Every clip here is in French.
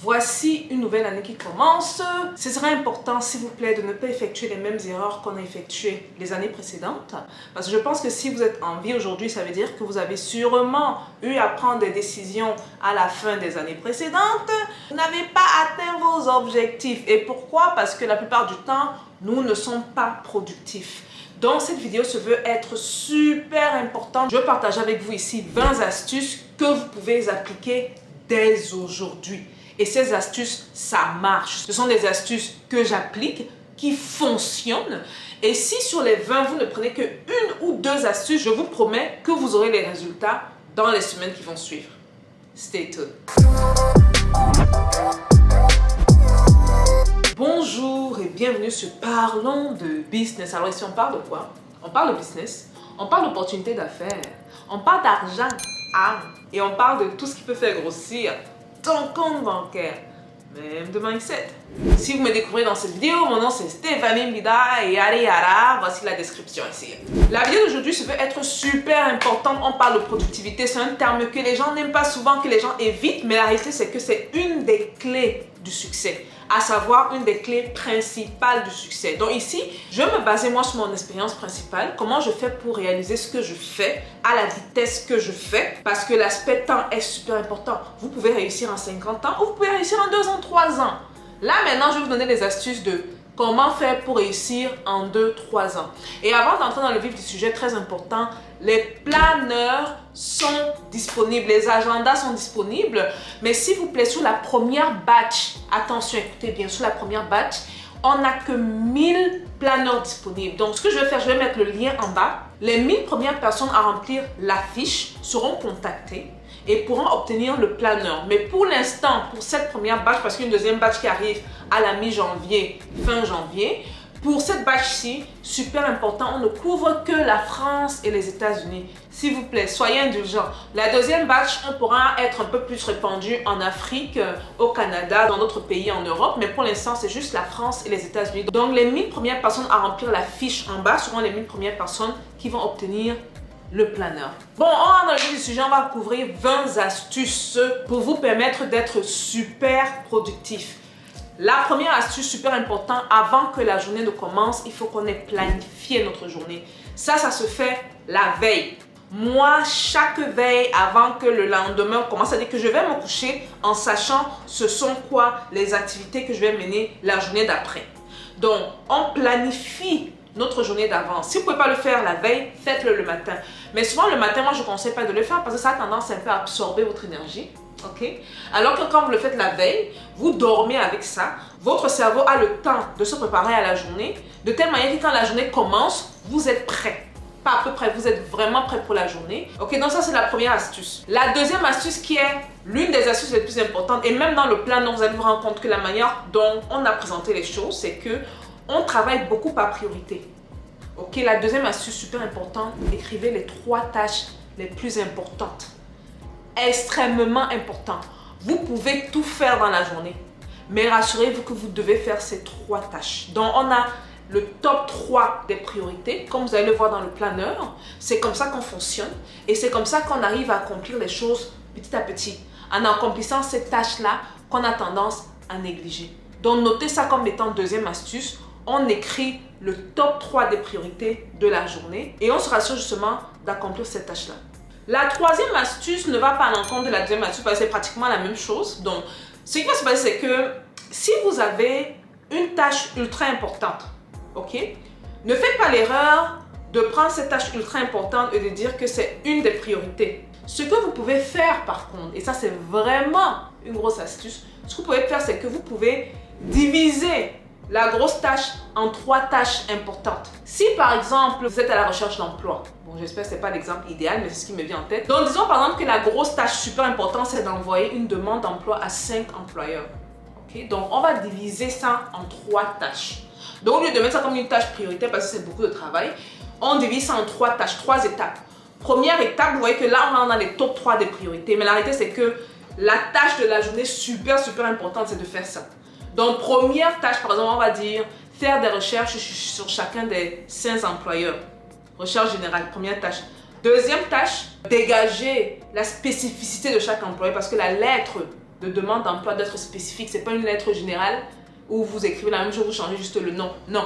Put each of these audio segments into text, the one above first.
Voici une nouvelle année qui commence. Ce sera important, s'il vous plaît, de ne pas effectuer les mêmes erreurs qu'on a effectuées les années précédentes. Parce que je pense que si vous êtes en vie aujourd'hui, ça veut dire que vous avez sûrement eu à prendre des décisions à la fin des années précédentes. Vous n'avez pas atteint vos objectifs. Et pourquoi? Parce que la plupart du temps, nous ne sommes pas productifs. Donc, cette vidéo se veut être super importante. Je partage avec vous ici 20 astuces que vous pouvez appliquer dès aujourd'hui. Et ces astuces, ça marche. Ce sont des astuces que j'applique, qui fonctionnent. Et si sur les 20, vous ne prenez que une ou deux astuces, je vous promets que vous aurez les résultats dans les semaines qui vont suivre. Stay tuned. Bonjour et bienvenue sur Parlons de business. Alors ici, on parle de quoi? On parle de business, on parle d'opportunités d'affaires, on parle d'argent, et on parle de tout ce qui peut faire grossir ton compte bancaire, même de mindset. Si vous me découvrez dans cette vidéo, mon nom c'est Stéphanie Mbida et yara, voici la description ici. La vidéo d'aujourd'hui se veut être super importante. On parle de productivité, c'est un terme que les gens n'aiment pas souvent, que les gens évitent, mais la réalité c'est que c'est une des clés du succès, à savoir une des clés principales du succès. Donc ici, je vais me baser moi sur mon expérience principale, comment je fais pour réaliser ce que je fais à la vitesse que je fais, parce que l'aspect temps est super important. Vous pouvez réussir en 50 ans ou vous pouvez réussir en 2 ans, 3 ans. Là maintenant, je vais vous donner des astuces de comment faire pour réussir en 2-3 ans. Et avant d'entrer dans le vif du sujet très important, les planeurs sont disponibles, les agendas sont disponibles. Mais s'il vous plaît, sur la première batch, attention, écoutez bien, sur la première batch, on n'a que 1000 planeurs disponibles. Donc, ce que je vais faire, je vais mettre le lien en bas. Les 1000 premières personnes à remplir la fiche seront contactées et pourront obtenir le planeur. Mais pour l'instant, pour cette première batch, parce qu'il y a une deuxième batch qui arrive à la mi-janvier, fin janvier, pour cette batch-ci, super important, on ne couvre que la France et les États-Unis. S'il vous plaît, soyez indulgents. La deuxième batch, on pourra être un peu plus répandu en Afrique, au Canada, dans d'autres pays en Europe. Mais pour l'instant, c'est juste la France et les États-Unis. Donc, les 1000 premières personnes à remplir la fiche en bas seront les 1000 premières personnes qui vont obtenir le planeur. Bon, on rentre dans le vif du sujet, on va couvrir 20 astuces pour vous permettre d'être super productif. La première astuce super importante, avant que la journée ne commence, il faut qu'on ait planifié notre journée. Ça se fait la veille. Moi, chaque veille, avant que le lendemain commence, c'est-à-dire que je vais me coucher en sachant ce sont quoi les activités que je vais mener la journée d'après. Donc, on planifie notre journée d'avance. Si vous ne pouvez pas le faire la veille, faites-le le matin. Mais souvent, le matin, moi, je ne conseille pas de le faire parce que ça a tendance un peu à absorber votre énergie. Okay? Alors que quand vous le faites la veille, vous dormez avec ça. Votre cerveau a le temps de se préparer à la journée, de telle manière que quand la journée commence, vous êtes prêt. Pas à peu près, vous êtes vraiment prêt pour la journée. Ok, donc ça c'est la première astuce. La deuxième astuce qui est l'une des astuces les plus importantes, et même dans le plan, vous allez vous rendre compte que la manière dont on a présenté les choses, c'est que on travaille beaucoup par priorité. Ok, la deuxième astuce super importante, écrivez les 3 tâches les plus importantes. Extrêmement important. Vous pouvez tout faire dans la journée, mais rassurez-vous que vous devez faire ces 3 tâches. Donc, on a le top 3 des priorités, comme vous allez le voir dans le planeur. C'est comme ça qu'on fonctionne et c'est comme ça qu'on arrive à accomplir les choses petit à petit, en accomplissant ces tâches-là qu'on a tendance à négliger. Donc, notez ça comme étant deuxième astuce. On écrit le top 3 des priorités de la journée et on se rassure justement d'accomplir ces tâches-là. La troisième astuce ne va pas à l'encontre de la deuxième astuce parce que c'est pratiquement la même chose. Donc, ce qui va se passer, c'est que si vous avez une tâche ultra importante, ok, ne faites pas l'erreur de prendre cette tâche ultra importante et de dire que c'est une des priorités. Ce que vous pouvez faire par contre, et ça c'est vraiment une grosse astuce, ce que vous pouvez faire, c'est que vous pouvez diviser la grosse tâche en 3 tâches importantes. Si par exemple, vous êtes à la recherche d'emploi, bon j'espère que ce n'est pas l'exemple idéal, mais c'est ce qui me vient en tête. Donc disons par exemple que la grosse tâche super importante, c'est d'envoyer une demande d'emploi à 5 employeurs. Okay? Donc on va diviser ça en 3 tâches. Donc au lieu de mettre ça comme une tâche prioritaire parce que c'est beaucoup de travail, on divise ça en 3 tâches, 3 étapes. Première étape, vous voyez que là on a les top 3 des priorités, mais la réalité c'est que la tâche de la journée super importante, c'est de faire ça. Donc, première tâche, par exemple, on va dire faire des recherches sur chacun des 5 employeurs. Recherche générale, première tâche. Deuxième tâche, dégager la spécificité de chaque employé parce que la lettre de demande d'emploi d'être spécifique. C'est pas une lettre générale où vous écrivez la même chose, vous changez juste le nom. Non.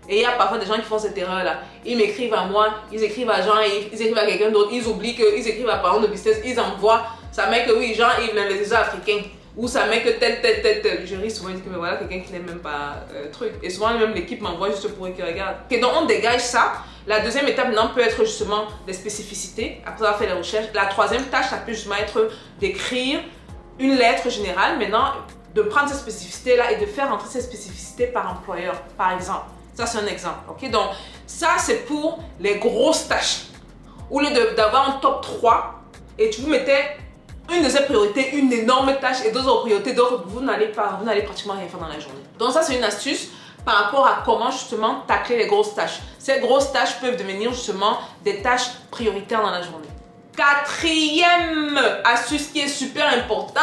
Et il y a parfois des gens qui font cette erreur-là. Ils m'écrivent à moi, ils écrivent à Jean-Yves, ils écrivent à quelqu'un d'autre, ils oublient qu'ils écrivent à parents de business, ils envoient, ça met que oui, Jean-Yves, l'investisseur africain. Ou ça met que tel. Je ris souvent, je dis que mais voilà, quelqu'un qui n'aime même pas truc. Et souvent, même l'équipe m'envoie juste pour qu'ils regardent. Ok, donc on dégage ça. La deuxième étape maintenant peut être justement des spécificités, après avoir fait les recherches. La troisième tâche, ça peut justement être d'écrire une lettre générale. Maintenant, de prendre ces spécificités-là et de faire entrer ces spécificités par employeur, par exemple. Ça, c'est un exemple. Ok, donc ça, c'est pour les grosses tâches. Au lieu d'avoir un top 3 et tu vous mettais une de ces priorités, une énorme tâche et deux autres priorités, donc vous n'allez pratiquement rien faire dans la journée. Donc ça, c'est une astuce par rapport à comment justement tacler les grosses tâches. Ces grosses tâches peuvent devenir justement des tâches prioritaires dans la journée. Quatrième astuce qui est super important,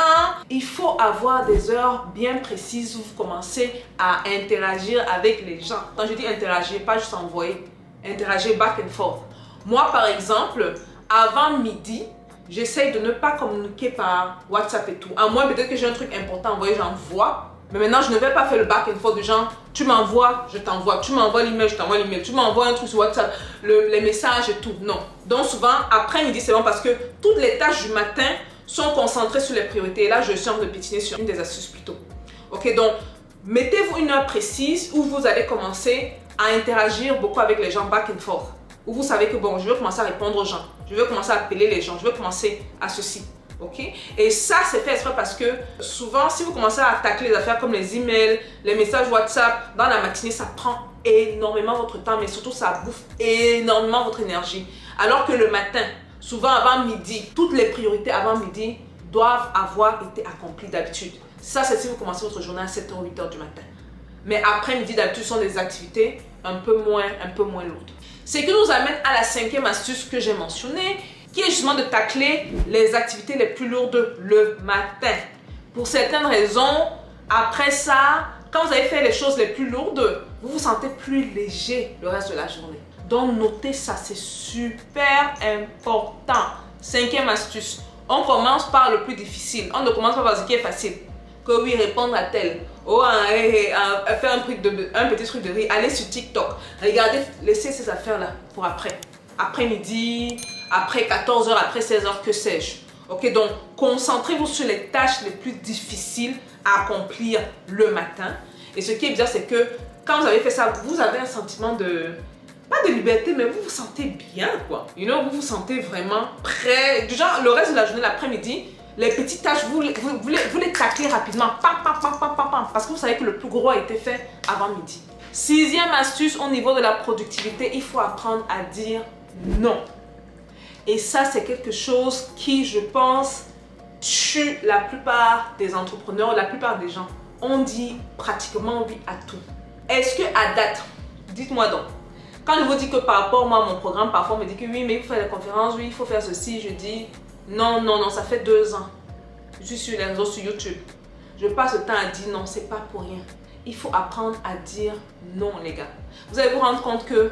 il faut avoir des heures bien précises où vous commencez à interagir avec les gens. Quand je dis interagir, pas juste envoyer, interagir back and forth. Moi, par exemple, avant midi, j'essaye de ne pas communiquer par WhatsApp et tout. À moins peut-être que j'ai un truc important à envoyer, j'envoie. Mais maintenant, je ne vais pas faire le back and forth de gens. Tu m'envoies, je t'envoie. Tu m'envoies l'email, je t'envoie l'email. Tu m'envoies un truc sur WhatsApp, les messages et tout. Non. Donc souvent, après-midi, c'est bon parce que toutes les tâches du matin sont concentrées sur les priorités. Et là, je suis en train de pétiner sur une des astuces plutôt. Ok, donc mettez-vous une heure précise où vous allez commencer à interagir beaucoup avec les gens back and forth. Où vous savez que bon, je veux commencer à répondre aux gens. Je veux commencer à appeler les gens. Je veux commencer à ceci. Ok? Et ça, c'est fait exprès parce que souvent, si vous commencez à attaquer les affaires comme les emails, les messages WhatsApp, dans la matinée, ça prend énormément votre temps, mais surtout, ça bouffe énormément votre énergie. Alors que le matin, souvent avant midi, toutes les priorités avant midi doivent avoir été accomplies d'habitude. Ça, c'est si vous commencez votre journée à 7h ou 8h du matin. Mais après-midi, d'habitude, sont des activités un peu moins lourdes. Ce qui nous amène à la cinquième astuce que j'ai mentionnée, qui est justement de tacler les activités les plus lourdes le matin. Pour certaines raisons, après ça, quand vous avez fait les choses les plus lourdes, vous vous sentez plus léger le reste de la journée. Donc notez ça, c'est super important. Cinquième astuce, on commence par le plus difficile. On ne commence pas par ce qui est facile. Que oui, répondre à tel. Faire un petit truc de rire. Aller sur TikTok. Regardez, laissez ces affaires-là pour après. Après-midi, après 14h, après 16h, que sais-je. Ok, donc concentrez-vous sur les tâches les plus difficiles à accomplir le matin. Et ce qui est bizarre, c'est que quand vous avez fait ça, vous avez un sentiment de, pas de liberté, mais vous vous sentez bien, quoi. Vous vous sentez vraiment prêt. Du genre, le reste de la journée, l'après-midi, les petites tâches, vous les taclez rapidement. Pam, pam, pam, pam, pam, pam, parce que vous savez que le plus gros a été fait avant midi. Sixième astuce au niveau de la productivité, il faut apprendre à dire non. Et ça, c'est quelque chose qui, je pense, tue la plupart des entrepreneurs, la plupart des gens. On dit pratiquement oui à tout. Est-ce que à date, dites-moi donc, quand je vous dis que par rapport moi, mon programme, parfois on me dit que oui, mais il faut faire des conférences, oui, il faut faire ceci, je dis non, non, non, ça fait 2 ans. Je suis sur les réseaux, sur YouTube. Je passe le temps à dire non, c'est pas pour rien. Il faut apprendre à dire non, les gars. Vous allez vous rendre compte que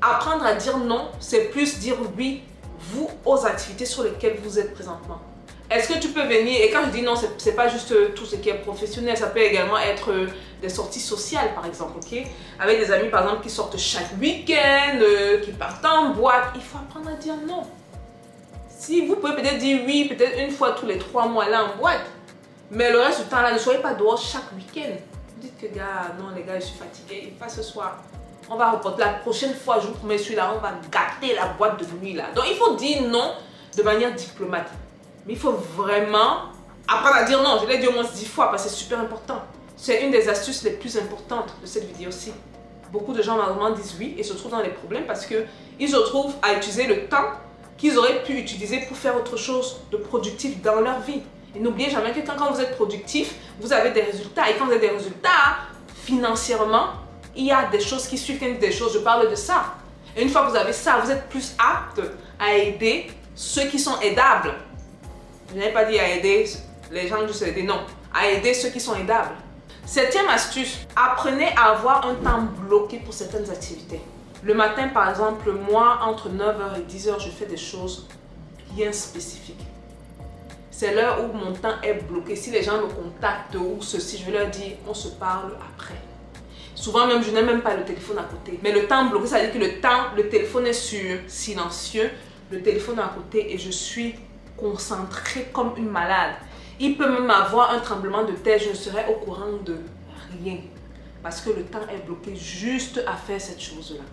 apprendre à dire non, c'est plus dire oui, vous, aux activités sur lesquelles vous êtes présentement. Est-ce que tu peux venir, et quand je dis non, c'est pas juste tout ce qui est professionnel, ça peut également être des sorties sociales, par exemple, ok? Avec des amis, par exemple, qui sortent chaque week-end, qui partent en boîte. Il faut apprendre à dire non. Si vous pouvez peut-être dire oui, peut-être une fois tous les 3 mois là en boîte, mais le reste du temps là, ne soyez pas dehors chaque week-end. Vous dites que gars, non les gars, je suis fatiguée, pas ce soir. On va reporter la prochaine fois, je vous promets celui-là, on va gâter la boîte de nuit là. Donc il faut dire non de manière diplomate. Mais il faut vraiment apprendre à dire non. Je l'ai dit au moins 10 fois parce que c'est super important. C'est une des astuces les plus importantes de cette vidéo-ci. Beaucoup de gens malheureusement disent oui et se trouvent dans les problèmes parce qu'ils se retrouvent à utiliser le temps qu'ils auraient pu utiliser pour faire autre chose de productif dans leur vie. Et n'oubliez jamais que quand vous êtes productif, vous avez des résultats. Et quand vous avez des résultats, financièrement, il y a des choses qui suivent des choses. Je parle de ça. Et une fois que vous avez ça, vous êtes plus apte à aider ceux qui sont aidables. Je n'ai pas dit à aider les gens juste aider, non. À aider ceux qui sont aidables. Septième astuce, apprenez à avoir un temps bloqué pour certaines activités. Le matin, par exemple, moi, entre 9h et 10h, je fais des choses bien spécifiques. C'est l'heure où mon temps est bloqué. Si les gens me contactent ou ceci, je vais leur dire, on se parle après. Souvent même, je n'ai même pas le téléphone à côté. Mais le temps bloqué, ça veut dire que le téléphone est sur silencieux, le téléphone est à côté et je suis concentrée comme une malade. Il peut même avoir un tremblement de terre, je ne serai au courant de rien. Parce que le temps est bloqué juste à faire cette chose-là.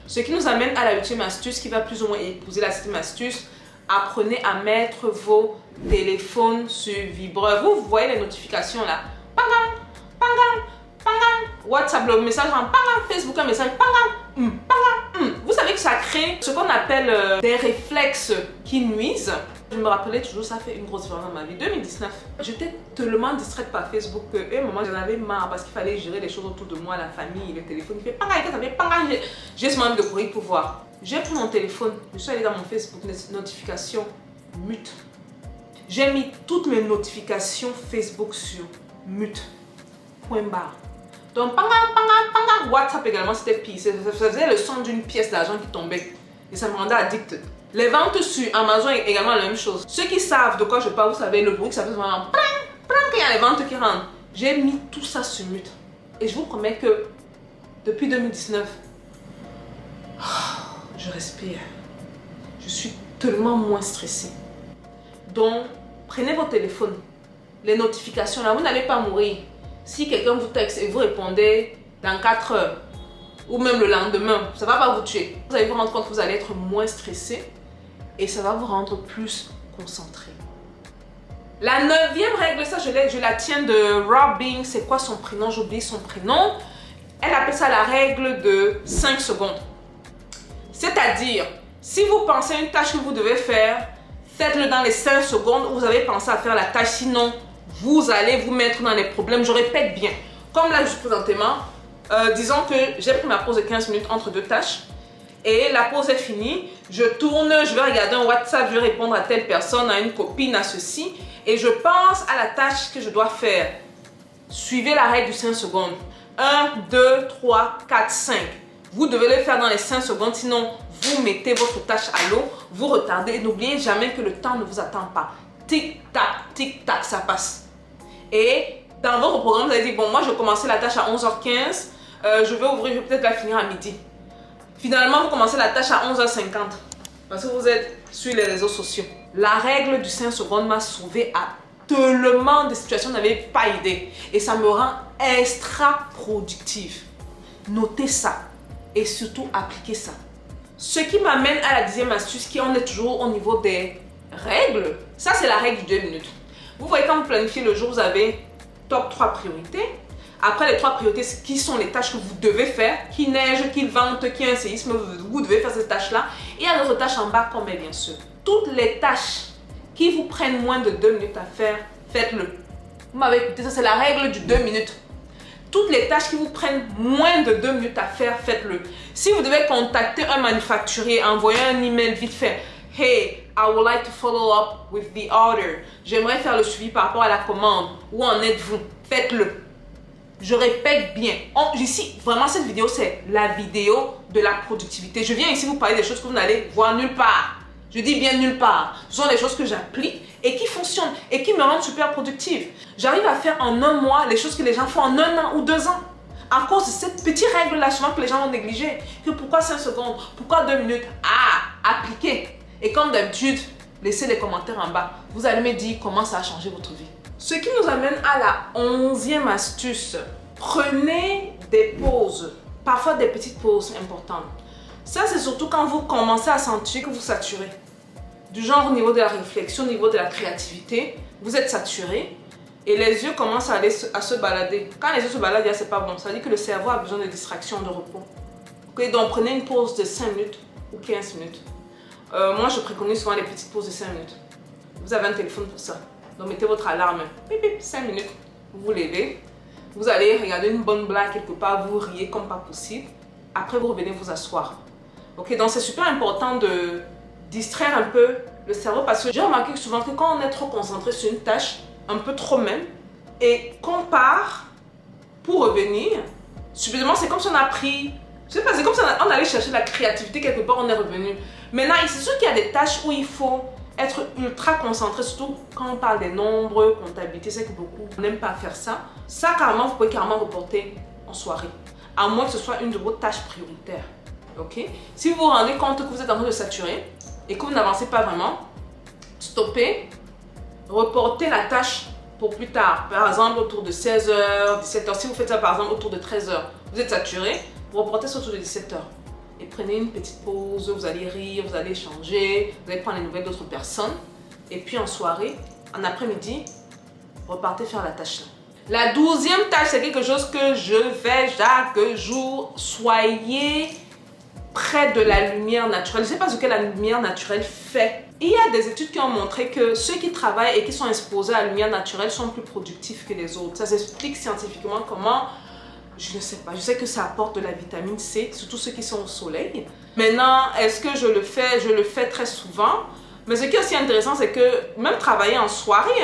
Ce qui nous amène à la 8e astuce qui va plus ou moins épouser la 7e astuce. Apprenez à mettre vos téléphones sur vibreur. Vous voyez les notifications là. Pangam, pangam, pangam. WhatsApp, le message en pangam. Facebook, un message pangam, pangam. Vous savez que ça crée ce qu'on appelle des réflexes qui nuisent. Je me rappelais toujours, ça fait une grosse différence dans ma vie. 2019, j'étais tellement distraite par Facebook que un moment j'en avais marre parce qu'il fallait gérer les choses autour de moi, la famille, le téléphone. Il fait pangam, ça fait pangam. J'ai seulement envie de courir pour voir. J'ai pris mon téléphone, je suis allée dans mon Facebook, les notifications mute. J'ai mis toutes mes notifications Facebook sur mute. Point barre. Donc, pangam, pangam, pangam. WhatsApp également, c'était pire. Ça faisait le son d'une pièce d'argent qui tombait. Et ça me rendait addict. Les ventes sur Amazon est également la même chose. Ceux qui savent de quoi je parle, vous savez, le bruit, ça fait vraiment plang, plang, il y a les ventes qui rentrent. J'ai mis tout ça sur mute. Et je vous promets que depuis 2019, je respire. Je suis tellement moins stressée. Donc, prenez vos téléphones. Les notifications là, vous n'allez pas mourir. Si quelqu'un vous texte et vous répondez dans 4 heures ou même le lendemain, ça ne va pas vous tuer. Vous allez vous rendre compte que vous allez être moins stressé et ça va vous rendre plus concentré. La 9e règle, ça je la tiens de Robin. C'est quoi son prénom? J'oublie son prénom. Elle appelle ça la règle de 5 secondes. C'est-à-dire, si vous pensez à une tâche que vous devez faire, faites-le dans les 5 secondes où vous avez pensé à faire la tâche. Sinon, vous allez vous mettre dans les problèmes. Je répète bien. Comme là, juste présentement, disons que j'ai pris ma pause de 15 minutes entre 2 tâches. Et la pause est finie. Je tourne, je vais regarder un WhatsApp, je vais répondre à telle personne, à une copine, à ceci. Et je pense à la tâche que je dois faire. Suivez la règle du 5 secondes. 1, 2, 3, 4, 5. Vous devez le faire dans les 5 secondes, sinon vous mettez votre tâche à l'eau, vous retardez et n'oubliez jamais que le temps ne vous attend pas. Tic tac, ça passe. Et dans votre programme, vous allez dire, bon, moi je vais commencer la tâche à 11h15, je vais peut-être la finir à midi. Finalement, vous commencez la tâche à 11h50 parce que vous êtes sur les réseaux sociaux. La règle du 5 secondes m'a sauvé à tellement de situations, vous n'avez pas idée. Et ça me rend extra productive. Notez ça. Et surtout, appliquez ça. Ce qui m'amène à la 10e astuce, qui on est toujours au niveau des règles. Ça, c'est la règle du 2 minutes. Vous voyez, quand vous planifiez le jour, vous avez top 3 priorités. Après les 3 priorités, qui sont les tâches que vous devez faire, qu'il neige, qu'il vente, qu'il y ait un séisme, vous devez faire ces tâches-là. Et il y a d'autres tâches en bas, comme bien sûr. Toutes les tâches qui vous prennent moins de 2 minutes à faire, faites-le. Vous m'avez écouté, ça c'est la règle du 2 minutes. Toutes les tâches qui vous prennent moins de 2 minutes à faire, faites-le. Si vous devez contacter un manufacturier, envoyer un email vite fait. Hey, I would like to follow up with the order. J'aimerais faire le suivi par rapport à la commande. Où en êtes-vous? Faites-le. Je répète bien. Ici, vraiment, cette vidéo, c'est la vidéo de la productivité. Je viens ici vous parler des choses que vous n'allez voir nulle part. Je dis bien nulle part. Ce sont des choses que j'applique et qui fonctionnent et qui me rendent super productive. J'arrive à faire en un mois les choses que les gens font en 1 an ou 2 ans. À cause de cette petite règle-là, souvent que les gens ont négligé. Que pourquoi 5 secondes? Pourquoi 2 minutes? Ah, appliquez. Et comme d'habitude, laissez les commentaires en bas. Vous allez me dire comment ça a changé votre vie. Ce qui nous amène à la 11e astuce. Prenez des pauses. Parfois des petites pauses importantes. Ça, c'est surtout quand vous commencez à sentir que vous saturez. Du genre au niveau de la réflexion, au niveau de la créativité, vous êtes saturé et les yeux commencent à se balader. Quand les yeux se baladent, c'est pas bon. Ça veut dire que le cerveau a besoin de distraction, de repos. Okay, donc prenez une pause de 5 minutes ou 15 minutes. Moi, je préconise souvent les petites pauses de 5 minutes. Vous avez un téléphone pour ça. Donc mettez votre alarme. Pip, pip, 5 minutes. Vous vous levez. Vous allez regarder une bonne blague quelque part. Vous riez comme pas possible. Après, vous revenez vous asseoir. Ok, donc c'est super important de distraire un peu le cerveau parce que j'ai remarqué que souvent que quand on est trop concentré sur une tâche, un peu trop même, et qu'on part pour revenir, subitement c'est comme si on a pris, je sais pas, c'est comme si on allait chercher la créativité quelque part, on est revenu. Maintenant, c'est sûr qu'il y a des tâches où il faut être ultra concentré, surtout quand on parle des nombres, comptabilité, c'est que beaucoup n'aiment pas faire ça. Ça, carrément, vous pouvez carrément reporter en soirée, à moins que ce soit une de vos tâches prioritaires. Ok? Si vous vous rendez compte que vous êtes en train de saturer et que vous n'avancez pas vraiment, stoppez, reportez la tâche pour plus tard. Par exemple, autour de 16h, 17h. Si vous faites ça, par exemple, autour de 13h, vous êtes saturé, vous reportez ça autour de 17h. Et prenez une petite pause, vous allez rire, vous allez échanger, vous allez prendre les nouvelles d'autres personnes. Et puis en soirée, en après-midi, repartez faire la tâche là. La 12e tâche, c'est quelque chose que je fais chaque jour. Soyez près de la lumière naturelle. Je ne sais pas ce que la lumière naturelle fait. Il y a des études qui ont montré que ceux qui travaillent et qui sont exposés à la lumière naturelle sont plus productifs que les autres. Ça s'explique scientifiquement comment. Je ne sais pas, je sais que ça apporte de la vitamine C, surtout ceux qui sont au soleil. Maintenant, est-ce que je le fais? Je le fais très souvent. Mais ce qui est aussi intéressant, c'est que même travailler en soirée,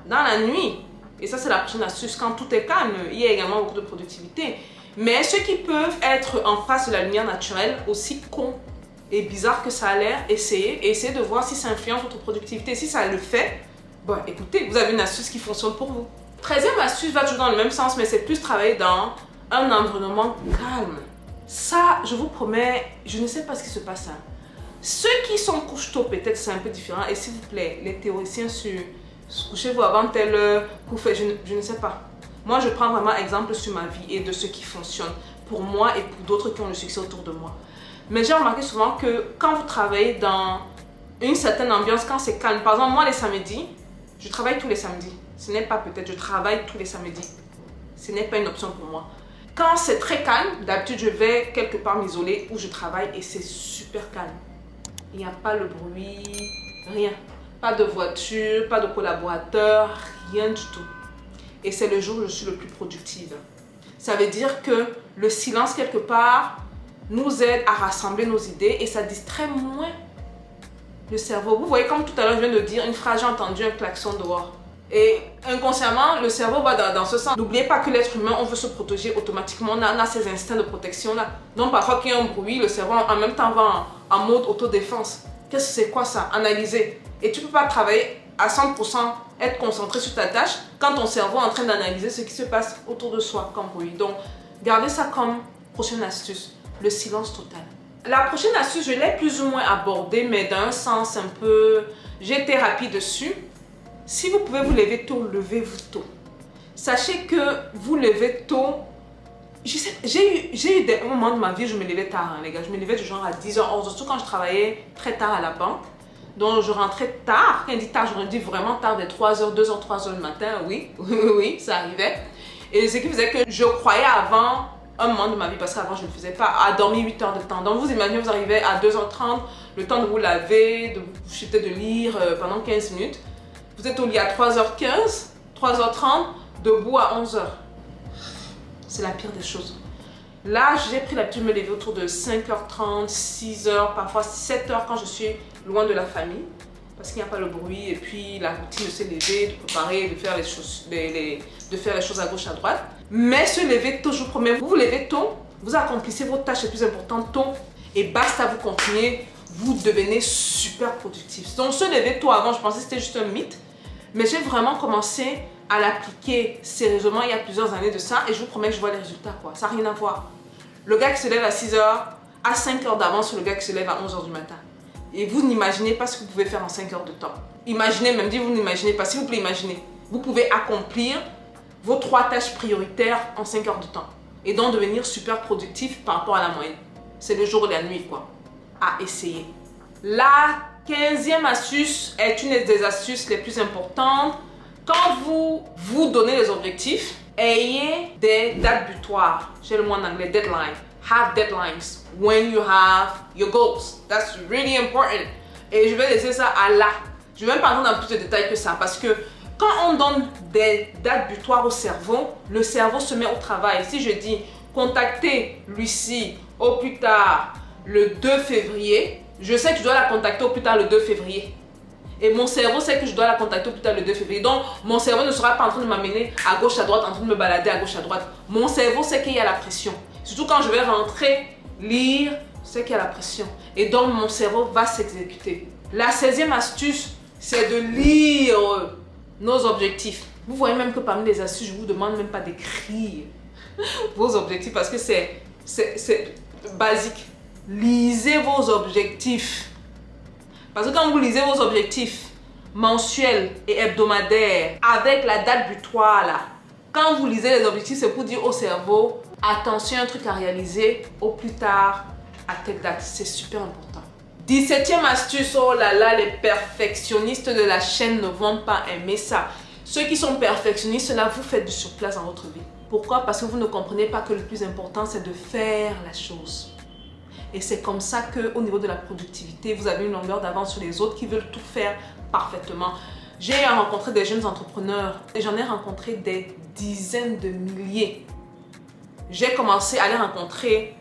dans la nuit, et ça c'est la prochaine astuce, quand tout est calme, il y a également beaucoup de productivité. Mais ceux qui peuvent être en face de la lumière naturelle, aussi con et bizarre que ça a l'air, essayez de voir si ça influence votre productivité. Si ça le fait, bon, écoutez, vous avez une astuce qui fonctionne pour vous. 13e astuce va toujours dans le même sens, mais c'est plus travailler dans un environnement calme. Ça, je vous promets, je ne sais pas ce qui se passe. Ceux qui sont couche tôt, peut-être c'est un peu différent. Et s'il vous plaît, les théoriciens sur couchez-vous avant telle heure, je ne sais pas. Moi, je prends vraiment exemple sur ma vie et de ce qui fonctionne pour moi et pour d'autres qui ont le succès autour de moi. Mais j'ai remarqué souvent que quand vous travaillez dans une certaine ambiance, quand c'est calme, par exemple, moi les samedis, je travaille tous les samedis. Ce n'est pas peut-être, je travaille tous les samedis. Ce n'est pas une option pour moi. Quand c'est très calme, d'habitude je vais quelque part m'isoler où je travaille et c'est super calme. Il n'y a pas le bruit, rien. Pas de voiture, pas de collaborateurs, rien du tout. Et c'est le jour où je suis le plus productive. Ça veut dire que le silence quelque part nous aide à rassembler nos idées et ça distrait moins le cerveau. Vous voyez, comme tout à l'heure je viens de dire une phrase, j'ai entendu un klaxon dehors. Et inconsciemment, le cerveau va dans ce sens. N'oubliez pas que l'être humain, on veut se protéger automatiquement. On a ces instincts de protection-là. Donc parfois, qu'il y a un bruit, le cerveau en même temps va en mode autodéfense. Qu'est-ce que c'est quoi ça? Analyser. Et tu ne peux pas travailler à 100%, être concentré sur ta tâche quand ton cerveau est en train d'analyser ce qui se passe autour de soi comme bruit. Donc, gardez ça comme prochaine astuce. Le silence total. La prochaine astuce, je l'ai plus ou moins abordée, mais dans un sens un peu... J'ai été rapide dessus. Si vous pouvez vous lever tôt, levez-vous tôt. Sachez que vous levez tôt. J'ai eu des moments de ma vie où je me levais tard, les gars. Je me levais du genre à 10h, 11h, surtout quand je travaillais très tard à la banque. Donc je rentrais tard. Quand je dis tard, je dis vraiment tard, des 3h, 2h, 3h du matin. Oui, oui, ça arrivait. Et ce qui faisait que je croyais avant un moment de ma vie, parce qu'avant je ne faisais pas, à dormir 8 heures de temps. Donc vous imaginez, vous arrivez à 2h30, le temps de vous laver, de vous coucher, de lire pendant 15 minutes. Vous êtes au lit à 3h15, 3h30, debout à 11h. C'est la pire des choses. Là, j'ai pris l'habitude de me lever autour de 5h30, 6h, parfois 7h quand je suis loin de la famille. Parce qu'il n'y a pas le bruit et puis la routine de se lever, de préparer, de faire les choses, de faire les choses à gauche, à droite. Mais se lever tôt, je vous promets, vous vous levez tôt, vous accomplissez vos tâches les plus importantes tôt et basta, vous continuez, vous devenez super productif. Donc se lever tôt avant, je pensais que c'était juste un mythe. Mais j'ai vraiment commencé à l'appliquer sérieusement il y a plusieurs années de ça et je vous promets que je vois les résultats, quoi. Ça n'a rien à voir. Le gars qui se lève à 6h a 5 heures d'avance sur le gars qui se lève à 11h du matin. Et vous n'imaginez pas ce que vous pouvez faire en 5 heures de temps. Imaginez, même dit vous n'imaginez pas, s'il vous plaît, imaginez. Vous pouvez accomplir vos 3 tâches prioritaires en 5 heures de temps. Et donc devenir super productif par rapport à la moyenne. C'est le jour et la nuit, quoi. À essayer. La 15e astuce est une des astuces les plus importantes. Quand vous vous donnez les objectifs, ayez des dates butoirs. J'ai le mot en anglais, deadline. Have deadlines when you have your goals. That's really important. Et je vais laisser ça à là. Je vais même pas entrer dans plus de détails que ça parce que quand on donne des dates butoirs au cerveau, le cerveau se met au travail. Si je dis contactez Lucie au plus tard le 2 février, je sais que je dois la contacter au plus tard le 2 février. Et mon cerveau sait que je dois la contacter au plus tard le 2 février. Donc, mon cerveau ne sera pas en train de m'amener à gauche, à droite, en train de me balader à gauche, à droite. Mon cerveau sait qu'il y a la pression. Surtout quand je vais rentrer, lire, je sais qu'il y a la pression. Et donc, mon cerveau va s'exécuter. La 16e astuce, c'est de lire nos objectifs. Vous voyez même que parmi les astuces, je ne vous demande même pas d'écrire vos objectifs parce que c'est basique. Lisez vos objectifs. Parce que quand vous lisez vos objectifs mensuels et hebdomadaires avec la date butoir là, quand vous lisez les objectifs, c'est pour dire au cerveau, attention, un truc à réaliser au plus tard à telle date. C'est super important. 17e astuce, oh là là, les perfectionnistes de la chaîne ne vont pas aimer ça. Ceux qui sont perfectionnistes, là, vous faites du surplace dans votre vie. Pourquoi? Parce que vous ne comprenez pas que le plus important, c'est de faire la chose. Et c'est comme ça qu'au niveau de la productivité, vous avez une longueur d'avance sur les autres qui veulent tout faire parfaitement. J'ai rencontré des jeunes entrepreneurs et j'en ai rencontré des dizaines de milliers. J'ai commencé à les rencontrer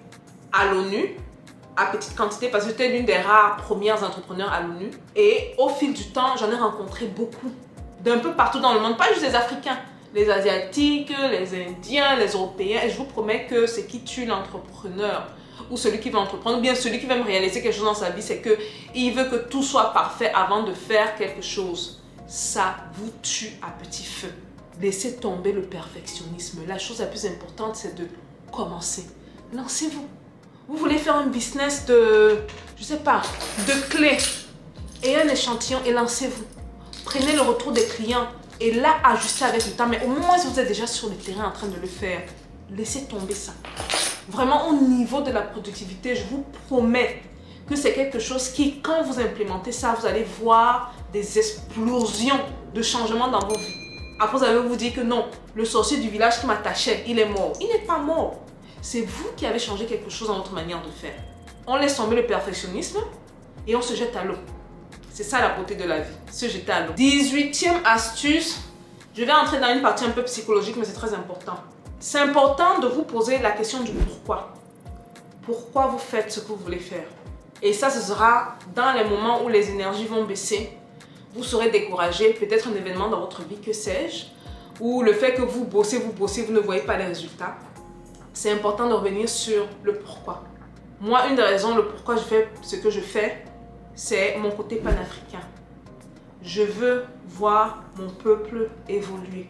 à l'ONU, à petite quantité, parce que j'étais l'une des rares premières entrepreneurs à l'ONU. Et au fil du temps, j'en ai rencontré beaucoup, d'un peu partout dans le monde, pas juste les Africains, les Asiatiques, les Indiens, les Européens. Et je vous promets que ce qui tue l'entrepreneur, ou celui qui veut entreprendre, ou bien celui qui veut réaliser quelque chose dans sa vie, c'est qu'il veut que tout soit parfait avant de faire quelque chose. Ça vous tue à petit feu. Laissez tomber le perfectionnisme. La chose la plus importante, c'est de commencer. Lancez-vous. Vous voulez faire un business de, je sais pas, de clés et un échantillon et lancez-vous. Prenez le retour des clients et là, ajustez avec le temps. Mais au moins, si vous êtes déjà sur le terrain en train de le faire, laissez tomber ça. Vraiment, au niveau de la productivité, je vous promets que c'est quelque chose qui, quand vous implémentez ça, vous allez voir des explosions de changements dans vos vies. Après, vous allez vous dire que non, le sorcier du village qui m'attachait, il est mort. Il n'est pas mort. C'est vous qui avez changé quelque chose dans votre manière de faire. On laisse tomber le perfectionnisme et on se jette à l'eau. C'est ça la beauté de la vie, se jeter à l'eau. 18e astuce, je vais entrer dans une partie un peu psychologique, mais c'est très important. C'est important de vous poser la question du pourquoi. Pourquoi vous faites ce que vous voulez faire? Et ça, ce sera dans les moments où les énergies vont baisser. Vous serez découragé, peut-être un événement dans votre vie, que sais-je, ou le fait que vous bossez, vous ne voyez pas les résultats. C'est important de revenir sur le pourquoi. Moi, une des raisons, le pourquoi je fais ce que je fais, c'est mon côté panafricain. Je veux voir mon peuple évoluer.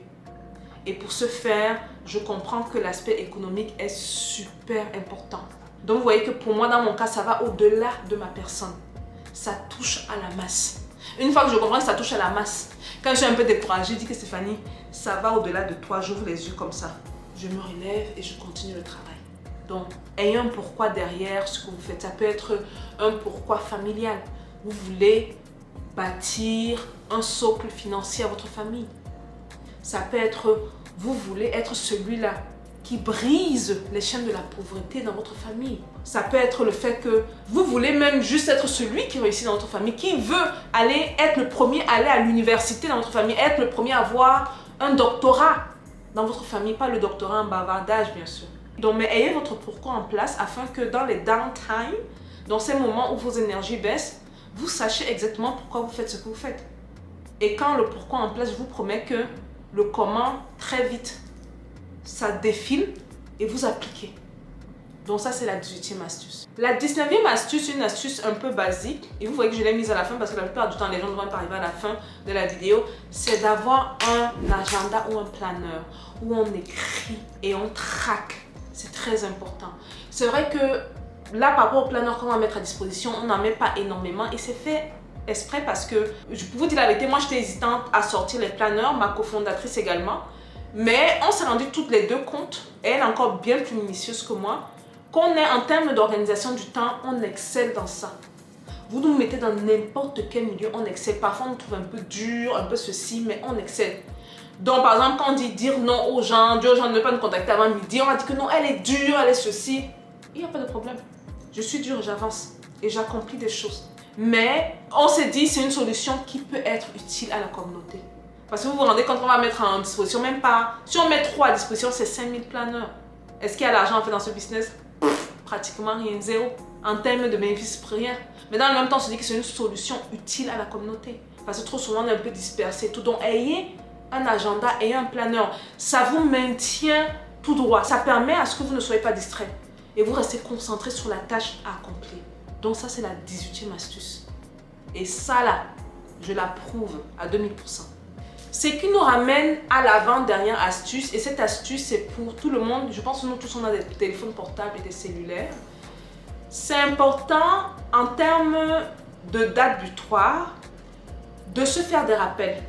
Et pour ce faire, je comprends que l'aspect économique est super important. Donc, vous voyez que pour moi, dans mon cas, ça va au-delà de ma personne. Ça touche à la masse. Une fois que je comprends que ça touche à la masse, quand je suis un peu découragée, je dis que Stéphanie, ça va au-delà de toi. J'ouvre les yeux comme ça. Je me relève et je continue le travail. Donc, ayez un pourquoi derrière ce que vous faites. Ça peut être un pourquoi familial. Vous voulez bâtir un socle financier à votre famille. Ça peut être, vous voulez être celui-là qui brise les chaînes de la pauvreté dans votre famille. Ça peut être le fait que vous voulez même juste être celui qui réussit dans votre famille, qui veut aller être le premier à aller à l'université dans votre famille, être le premier à avoir un doctorat dans votre famille, pas le doctorat en bavardage bien sûr. Donc, mais ayez votre pourquoi en place afin que dans les downtime, dans ces moments où vos énergies baissent, vous sachiez exactement pourquoi vous faites ce que vous faites. Et quand le pourquoi en place, je vous promets que le comment, très vite, ça défile et vous appliquez. Donc ça, c'est la 18e astuce. La 19e astuce, une astuce un peu basique, et vous voyez que je l'ai mise à la fin parce que la plupart du temps, les gens ne vont pas arriver à la fin de la vidéo, c'est d'avoir un agenda ou un planeur où on écrit et on traque. C'est très important. C'est vrai que là, par rapport au planeur qu'on va mettre à disposition, on n'en met pas énormément et c'est fait exprès parce que, je peux vous dire la vérité, moi j'étais hésitante à sortir les planeurs, ma cofondatrice également, mais on s'est rendu toutes les deux compte, et elle est encore bien plus minutieuse que moi, qu'on est en termes d'organisation du temps, on excelle dans ça. Vous nous mettez dans n'importe quel milieu, on excelle. Parfois on nous trouve un peu dur, un peu ceci, mais on excelle. Donc par exemple, quand on dit dire non aux gens, dire aux gens de ne pas nous contacter avant midi, on va dire que non, elle est dure, elle est ceci. Il n'y a pas de problème. Je suis dure, j'avance et j'accomplis des choses. Mais on s'est dit c'est une solution qui peut être utile à la communauté. Parce que vous vous rendez compte qu'on va mettre en disposition, même pas, si on met 3 à disposition, c'est 5000 planeurs. Est-ce qu'il y a l'argent à faire dans ce business? Pratiquement rien, zéro. En termes de bénéfices, rien. Mais dans le même temps, on se dit que c'est une solution utile à la communauté. Parce que trop souvent, on est un peu dispersé. Tout. Donc, ayez un agenda, ayez un planeur. Ça vous maintient tout droit. Ça permet à ce que vous ne soyez pas distrait. Et vous restez concentré sur la tâche à accomplir. Donc ça, c'est la 18e astuce. Et ça là, je l'approuve à 2000%. Ce qui nous ramène à l'avant-dernière astuce, et cette astuce c'est pour tout le monde, je pense que nous tous on a des téléphones portables et des cellulaires. C'est important en termes de date butoir de se faire des rappels.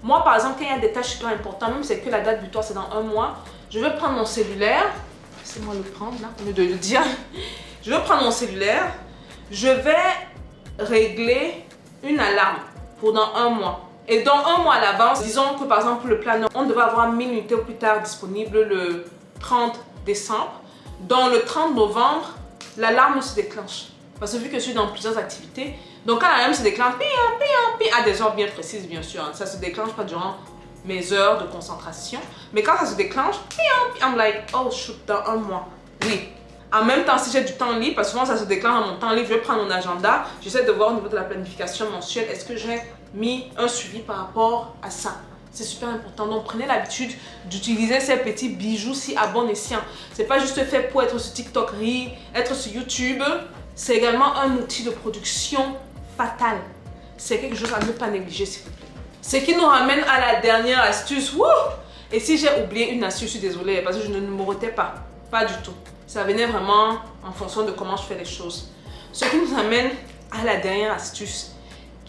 Moi par exemple, quand il y a des tâches super importantes, même si c'est que la date butoir c'est dans un mois, je vais prendre mon cellulaire, laissez-moi le prendre là, au lieu de le dire, je vais prendre mon cellulaire, je vais régler une alarme pour dans un mois. Et dans un mois à l'avance, disons que par exemple pour le planeur, on devait avoir 1000 unités au plus tard disponibles le 30 décembre. Dans le 30 novembre, l'alarme se déclenche. Parce que vu que je suis dans plusieurs activités, donc quand l'alarme se déclenche, à des heures bien précises bien sûr, ça se déclenche pas durant mes heures de concentration, mais quand ça se déclenche, I'm like, oh shoot, dans un mois, oui. En même temps, si j'ai du temps libre, parce que souvent ça se déclenche dans mon temps libre, je vais prendre mon agenda, j'essaie de voir au niveau de la planification mensuelle, est-ce que j'ai mis un suivi par rapport à ça. C'est super important. Donc prenez l'habitude d'utiliser ces petits bijoux si à bon escient. C'est pas juste fait pour être sur TikTok, être sur YouTube. C'est également un outil de production fatal. C'est quelque chose à ne pas négliger s'il vous plaît. Ce qui nous ramène à la dernière astuce. Wouh! Et si j'ai oublié une astuce, je suis désolée parce que je ne numérotais pas. Pas du tout. Ça venait vraiment en fonction de comment je fais les choses. Ce qui nous amène à la dernière astuce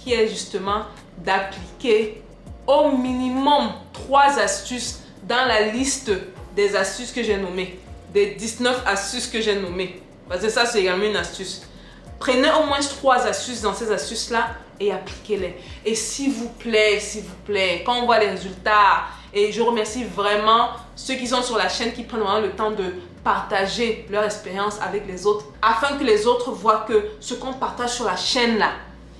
qui est justement d'appliquer au minimum 3 astuces dans la liste des astuces que j'ai nommées. Des 19 astuces que j'ai nommées. Parce que ça, c'est également une astuce. Prenez au moins 3 astuces dans ces astuces-là et appliquez-les. Et s'il vous plaît, quand on voit les résultats, et je remercie vraiment ceux qui sont sur la chaîne, qui prennent vraiment le temps de partager leur expérience avec les autres, afin que les autres voient que ce qu'on partage sur la chaîne là,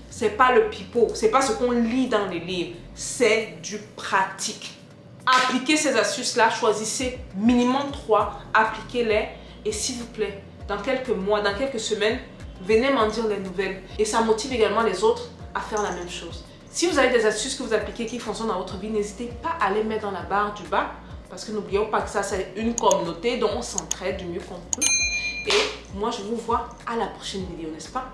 c'est pas le pipeau, c'est pas ce qu'on lit dans les livres, c'est du pratique. Appliquez ces astuces-là, choisissez minimum 3, appliquez-les et s'il vous plaît, dans quelques mois, dans quelques semaines, venez m'en dire les nouvelles. Et ça motive également les autres à faire la même chose. Si vous avez des astuces que vous appliquez qui fonctionnent dans votre vie, n'hésitez pas à les mettre dans la barre du bas parce que n'oublions pas que ça, c'est une communauté dont on s'entraide du mieux qu'on peut. Et moi, je vous vois à la prochaine vidéo, n'est-ce pas?